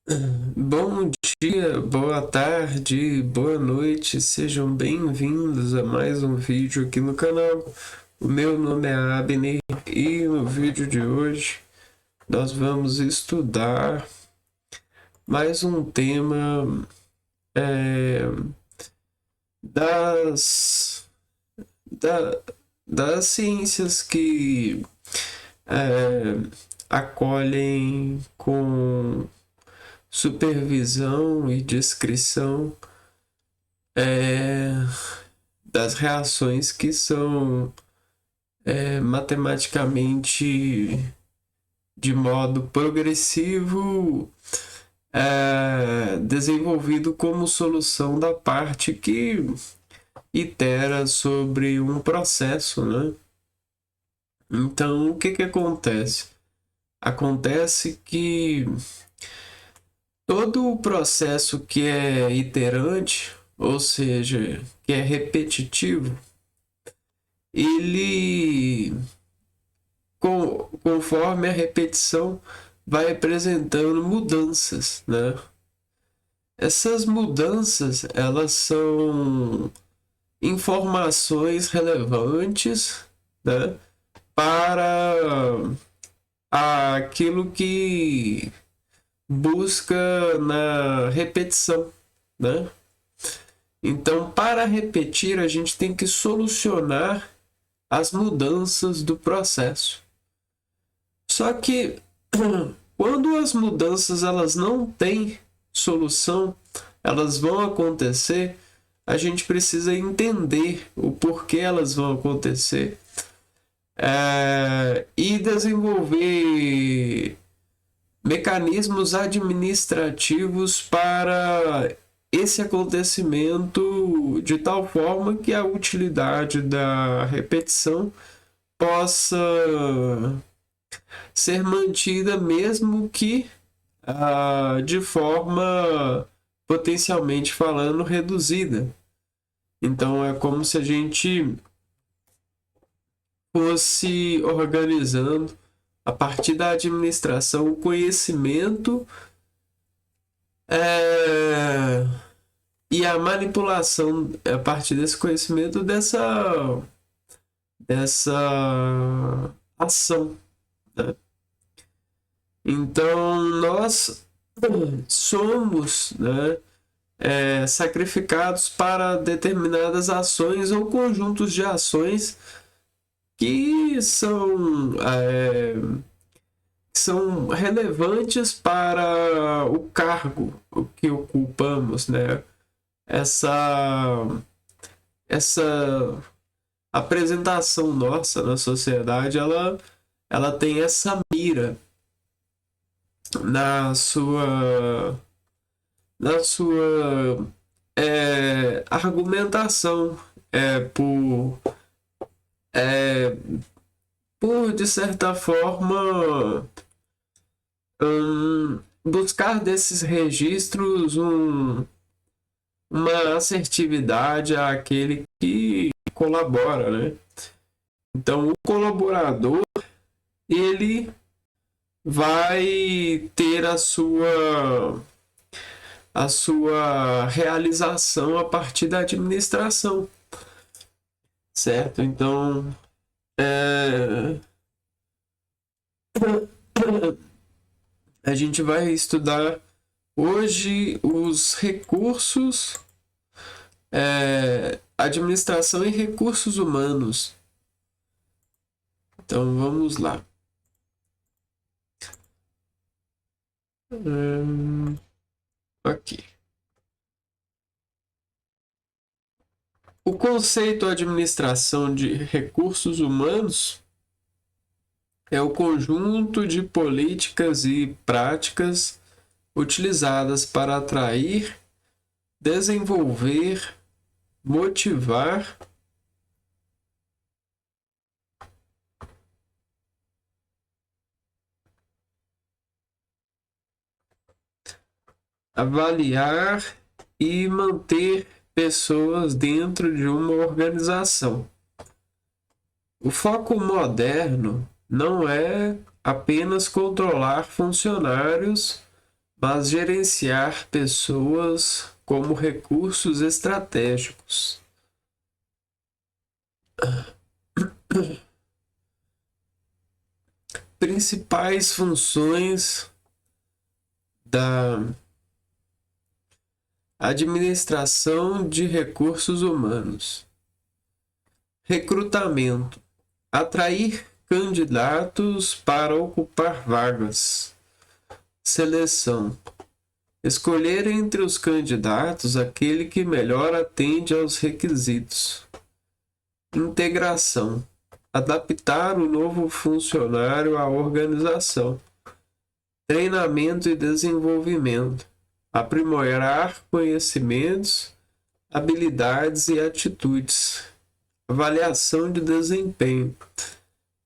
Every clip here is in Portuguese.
Bom dia, boa tarde, boa noite, sejam bem-vindos a mais um vídeo aqui no canal. O meu nome é Abner e no vídeo de hoje nós vamos estudar mais um tema é, das, da- das ciências que é, acolhem com supervisão e descrição é, das reações que são matematicamente de modo progressivo desenvolvido como solução da parte que itera sobre um processo, né? Então, o que que acontece? Acontece que todo o processo que é iterante, ou seja, que é repetitivo, ele, conforme a repetição, vai apresentando mudanças, né? Essas mudanças, elas são informações relevantes, né, para aquilo que busca na repetição, né? Então, para repetir, a gente tem que solucionar as mudanças do processo. Só que quando as mudanças elas não têm solução, elas vão acontecer, a gente precisa entender o porquê elas vão acontecer e desenvolver mecanismos administrativos para esse acontecimento de tal forma que a utilidade da repetição possa ser mantida mesmo que de forma potencialmente falando reduzida. Então é como se a gente fosse organizando a partir da administração o conhecimento é, e a manipulação a partir desse conhecimento dessa ação, né? Então nós somos, né, sacrificados para determinadas ações ou conjuntos de ações que são relevantes para o cargo que ocupamos, né? Essa, essa apresentação nossa na sociedade, ela tem essa mira na sua, na sua argumentação é, por, de certa forma, buscar desses registros uma assertividade àquele que colabora, né? Então, o colaborador, ele vai ter a sua realização a partir da administração, certo? Então, a gente vai estudar hoje os recursos, administração e recursos humanos. Então, vamos lá. Aqui. O conceito administração de recursos humanos é o conjunto de políticas e práticas utilizadas para atrair, desenvolver, motivar, avaliar e manter pessoas dentro de uma organização. O foco moderno não é apenas controlar funcionários, mas gerenciar pessoas como recursos estratégicos. Principais funções da administração de recursos humanos: recrutamento, atrair candidatos para ocupar vagas; seleção, escolher entre os candidatos aquele que melhor atende aos requisitos; integração, adaptar o novo funcionário à organização; treinamento e desenvolvimento, aprimorar conhecimentos, habilidades e atitudes; avaliação de desempenho,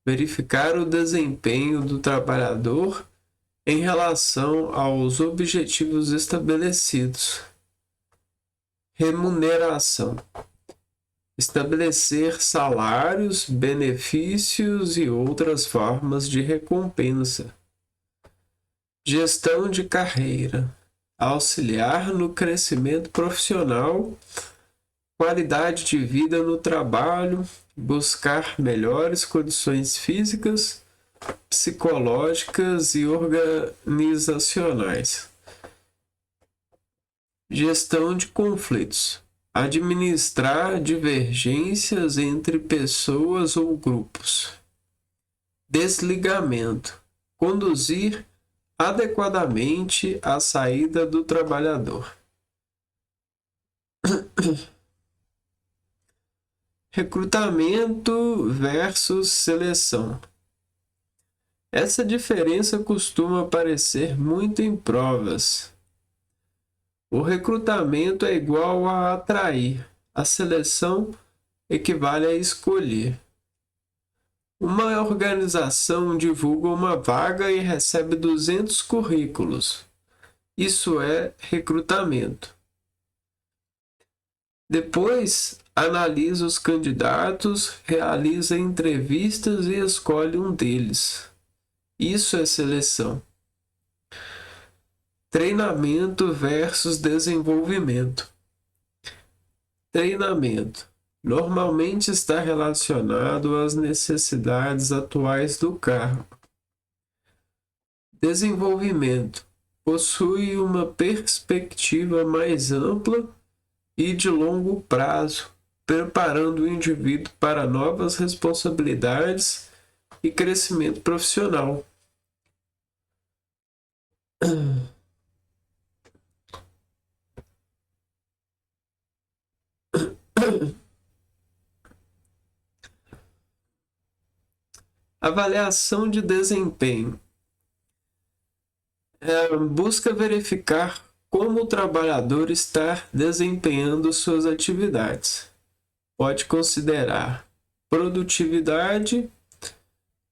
verificar o desempenho do trabalhador em relação aos objetivos estabelecidos; remuneração, estabelecer salários, benefícios e outras formas de recompensa; gestão de carreira, auxiliar no crescimento profissional, qualidade de vida no trabalho, buscar melhores condições físicas, psicológicas e organizacionais; gestão de conflitos, administrar divergências entre pessoas ou grupos; desligamento, conduzir adequadamente a saída do trabalhador. Recrutamento versus seleção. Essa diferença costuma aparecer muito em provas. O recrutamento é igual a atrair, a seleção equivale a escolher. Uma organização divulga uma vaga e recebe 200 currículos. Isso é recrutamento. Depois, analisa os candidatos, realiza entrevistas e escolhe um deles. Isso é seleção. Treinamento versus desenvolvimento. Treinamento normalmente está relacionado às necessidades atuais do cargo. Desenvolvimento possui uma perspectiva mais ampla e de longo prazo, preparando o indivíduo para novas responsabilidades e crescimento profissional. Avaliação de desempenho. Busca verificar como o trabalhador está desempenhando suas atividades. Pode considerar produtividade,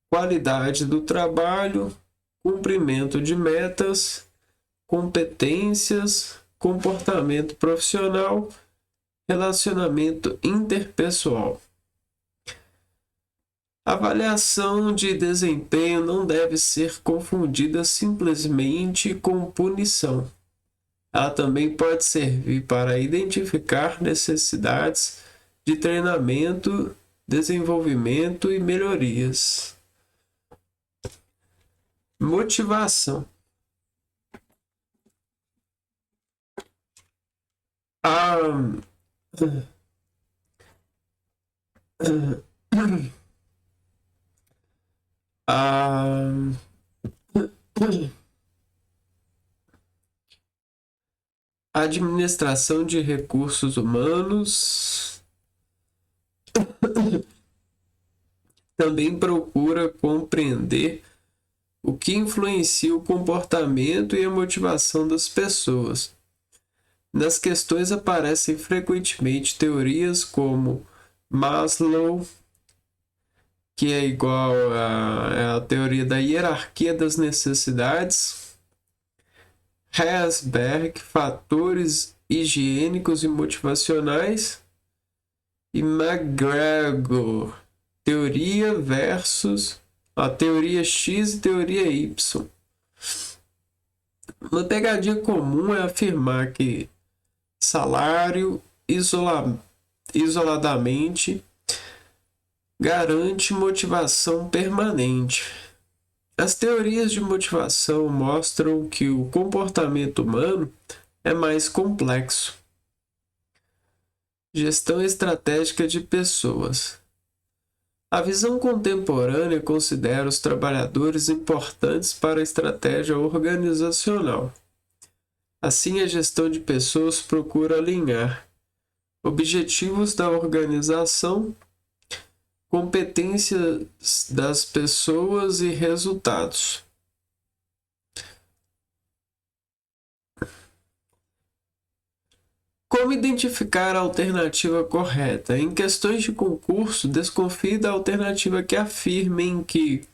qualidade do trabalho, cumprimento de metas, competências, comportamento profissional, relacionamento interpessoal. A avaliação de desempenho não deve ser confundida simplesmente com punição. Ela também pode servir para identificar necessidades de treinamento, desenvolvimento e melhorias. Motivação. A administração de recursos humanos também procura compreender o que influencia o comportamento e a motivação das pessoas. Nas questões aparecem frequentemente teorias como Maslow, que é igual à teoria da hierarquia das necessidades, Herzberg, fatores higiênicos e motivacionais, e McGregor, teoria versus a teoria X e teoria Y. Uma pegadinha comum é afirmar que salário isoladamente garante motivação permanente. As teorias de motivação mostram que o comportamento humano é mais complexo. Gestão estratégica de pessoas. A visão contemporânea considera os trabalhadores importantes para a estratégia organizacional. Assim, a gestão de pessoas procura alinhar objetivos da organização, competências das pessoas e resultados. Como identificar a alternativa correta? Em questões de concurso, desconfie da alternativa que afirmem que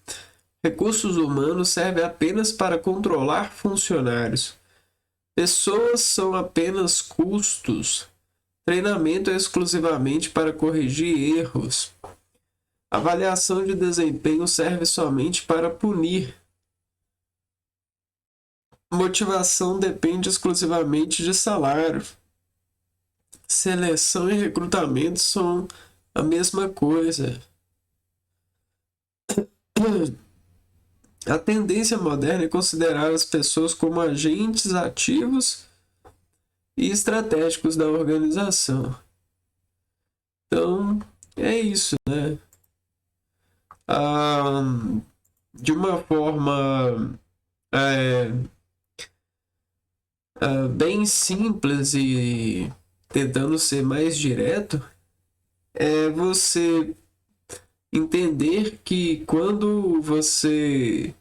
recursos humanos servem apenas para controlar funcionários. Pessoas são apenas custos. Treinamento é exclusivamente para corrigir erros. Avaliação de desempenho serve somente para punir. Motivação depende exclusivamente de salário. Seleção e recrutamento são a mesma coisa. A tendência moderna é considerar as pessoas como agentes ativos e estratégicos da organização. Então, é isso, né? De uma forma bem simples e tentando ser mais direto, é você entender que quando você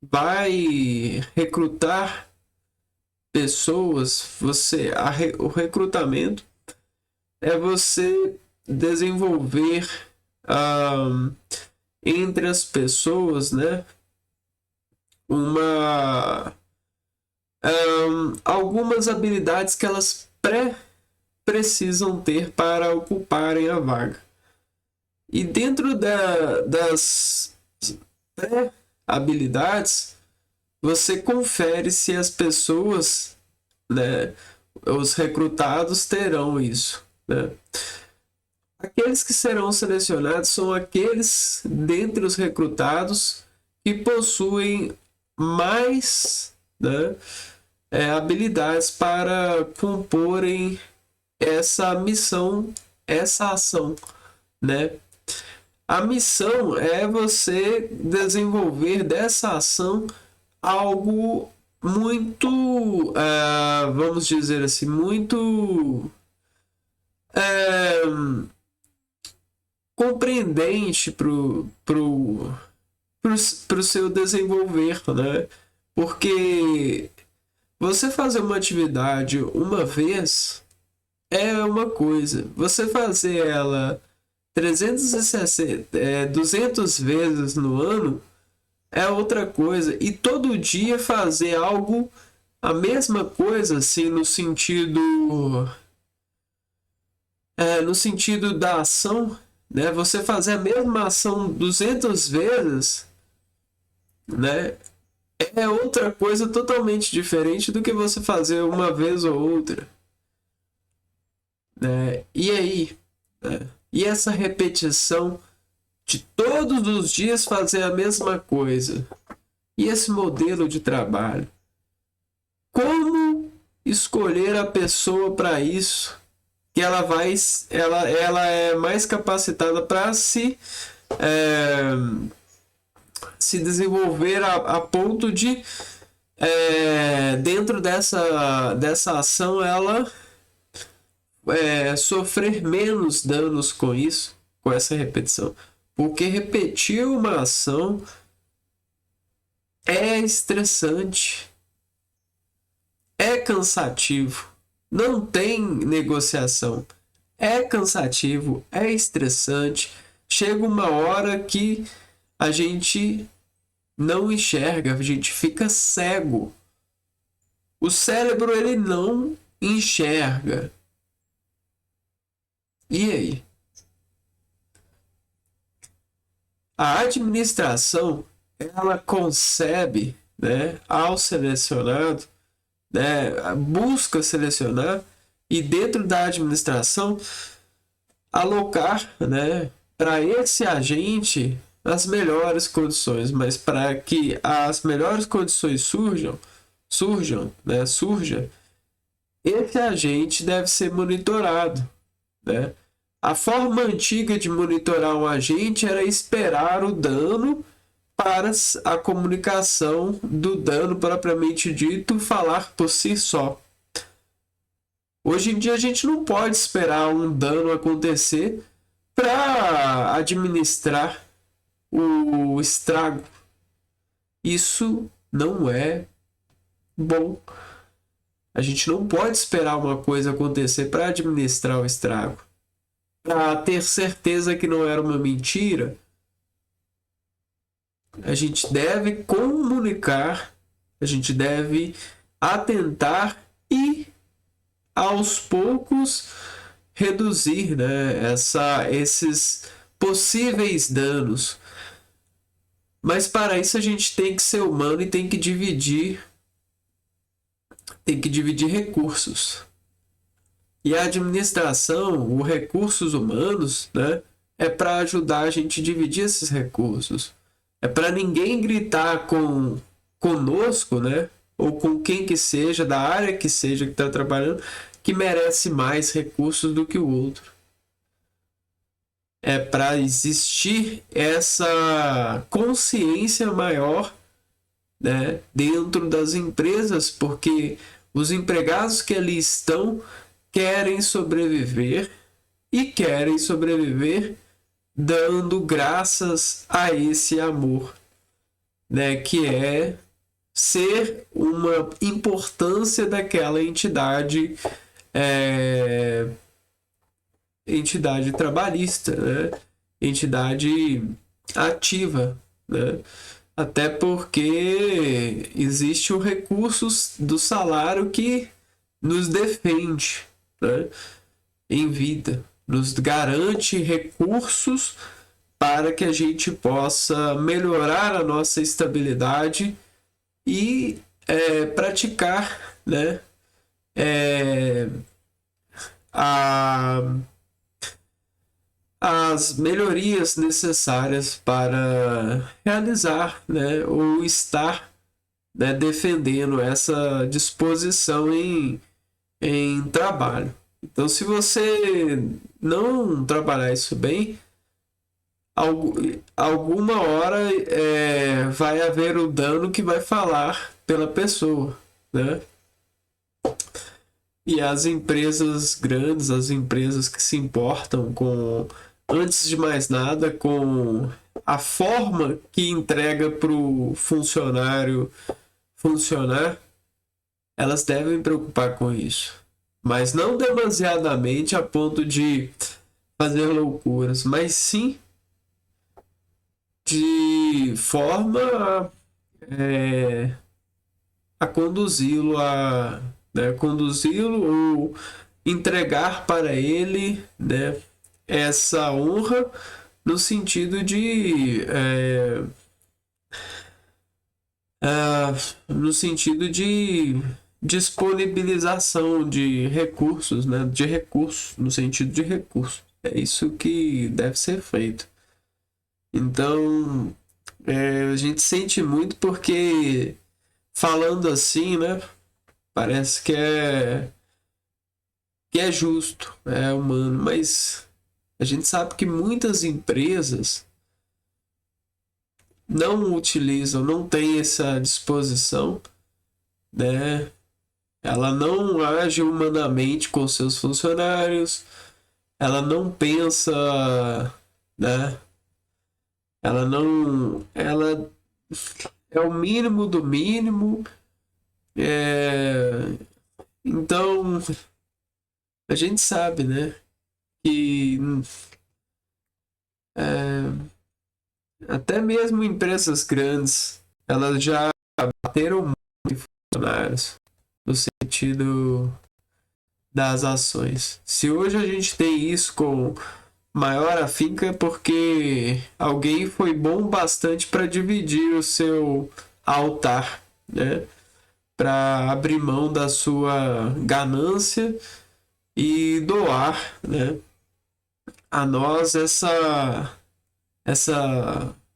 vai recrutar pessoas, o recrutamento é você desenvolver entre as pessoas, né, algumas habilidades que elas precisam ter para ocuparem a vaga. E dentro das habilidades, você confere se as pessoas, né, os recrutados terão isso, né? Aqueles que serão selecionados são aqueles dentre os recrutados que possuem mais, né, habilidades para comporem essa missão, essa ação, né? A missão é você desenvolver dessa ação algo muito, vamos dizer assim, muito compreendente pro seu desenvolver, né? Porque você fazer uma atividade uma vez é uma coisa, você fazer ela 200 vezes no ano é outra coisa. E todo dia fazer algo, a mesma coisa, assim, no sentido da ação, né? Você fazer a mesma ação 200 vezes, né? É outra coisa totalmente diferente do que você fazer uma vez ou outra, né? E aí, né? E essa repetição de todos os dias fazer a mesma coisa. E esse modelo de trabalho? Como escolher a pessoa para isso? Que ela é mais capacitada para se desenvolver a ponto de dentro dessa ação ela sofrer menos danos com isso, com essa repetição. Porque repetir uma ação é estressante, é cansativo, não tem negociação, é cansativo, é estressante. Chega uma hora que a gente não enxerga, a gente fica cego. O cérebro ele não enxerga. E aí? A administração, ela concebe, né, ao selecionado né, busca selecionar e dentro da administração alocar, né, para esse agente as melhores condições, mas para que as melhores condições surja, esse agente deve ser monitorado, né? A forma antiga de monitorar um agente era esperar o dano para a comunicação do dano propriamente dito falar por si só. Hoje em dia a gente não pode esperar um dano acontecer para administrar o estrago. Isso não é bom. A gente não pode esperar uma coisa acontecer para administrar o estrago. Para ter certeza que não era uma mentira, a gente deve comunicar, a gente deve atentar e aos poucos reduzir, né, esses possíveis danos. Mas para isso a gente tem que ser humano e tem que dividir recursos. E a administração, os recursos humanos, né, é para ajudar a gente a dividir esses recursos. É para ninguém gritar conosco, né, ou com quem que seja, da área que seja que está trabalhando, que merece mais recursos do que o outro. É para existir essa consciência maior, né, dentro das empresas, porque os empregados que ali estão querem sobreviver e querem sobreviver dando graças a esse amor, né, que é ser uma importância daquela entidade entidade trabalhista, né, entidade ativa, né, até porque existe o recurso do salário que nos defende, né, em vida, nos garante recursos para que a gente possa melhorar a nossa estabilidade e praticar, né, as melhorias necessárias para realizar, né, ou estar, né, defendendo essa disposição em trabalho. Então, se você não trabalhar isso bem, alguma hora vai haver o dano que vai falar pela pessoa, né? E as empresas grandes, as empresas que se importam com, antes de mais nada, com a forma que entrega para o funcionário funcionar, elas devem preocupar com isso. Mas não demasiadamente a ponto de fazer loucuras, mas sim de forma a conduzi-lo né, conduzi-lo ou entregar para ele, né, essa honra no sentido de no sentido de disponibilização de recursos, né, de recursos, no sentido de recursos. É isso que deve ser feito. Então, a gente sente muito porque, falando assim, né, parece que é justo, é humano, mas a gente sabe que muitas empresas não utilizam, não têm essa disposição, né? Ela não age humanamente com seus funcionários, ela não pensa, né? Ela é o mínimo do mínimo. Então, a gente sabe, né, que até mesmo empresas grandes, elas já bateram muito em funcionários no sentido das ações. Se hoje a gente tem isso com maior afinco, é porque alguém foi bom bastante para dividir o seu altar, né? para abrir mão da sua ganância e doar, né, a nós essa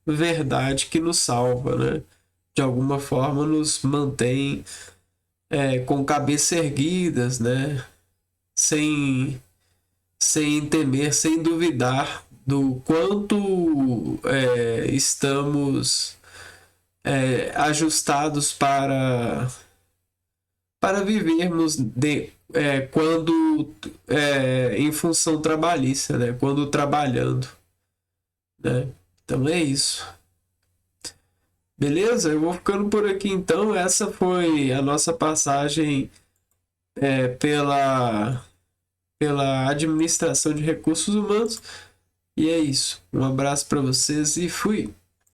verdade que nos salva, né? De alguma forma nos mantém com cabeça erguidas, né? Sem temer, sem duvidar do quanto estamos ajustados para vivermos quando em função trabalhista, né? Quando trabalhando, né? Então é isso. Beleza? Eu vou ficando por aqui então. Essa foi a nossa passagem pela administração de recursos humanos. E é isso. Um abraço para vocês e fui!